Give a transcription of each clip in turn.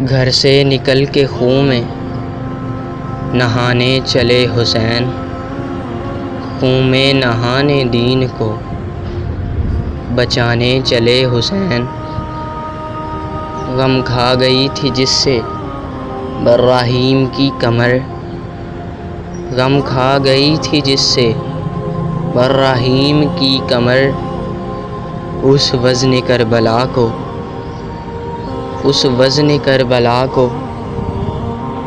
گھر سے نکل کے خوں میں نہانے چلے حسین، خوں میں نہانے دین کو بچانے چلے حسین۔ غم کھا گئی تھی جس سے براہیم کی کمر، غم کھا گئی تھی جس سے براہیم کی کمر، اس وزن کربلا کو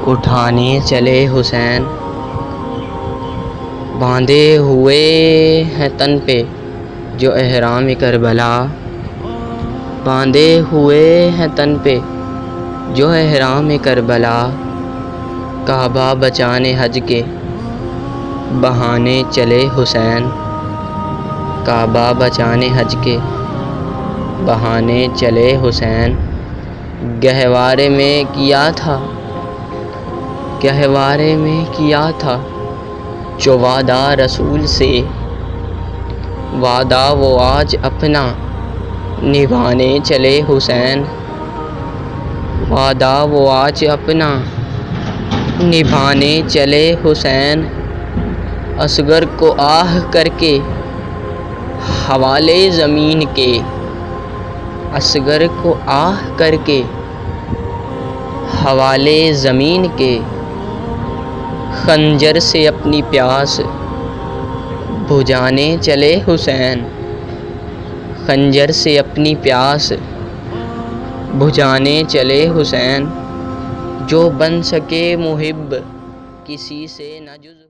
اٹھانے چلے حسین۔ باندھے ہوئے ہیں تن پہ جو احرام کربلا، باندھے ہوئے ہیں تن پہ جو احرام کربلا، کعبہ بچانے حج کے بہانے چلے حسین، کعبہ بچانے حج کے بہانے چلے حسین۔ گہوارے میں کیا تھا جو وعدہ رسول سے، وعدہ وہ آج اپنا نبھانے چلے حسین، وعدہ وہ آج اپنا نبھانے چلے حسین۔ اصغر کو آہ کر کے حوالے زمین کے، اصغر کو آہ کر کے حوالے زمین کے، خنجر سے اپنی پیاس بجھانے چلے حسین، خنجر سے اپنی پیاس بجھانے چلے حسین۔ جو بن سکے محب کسی سے نہ جز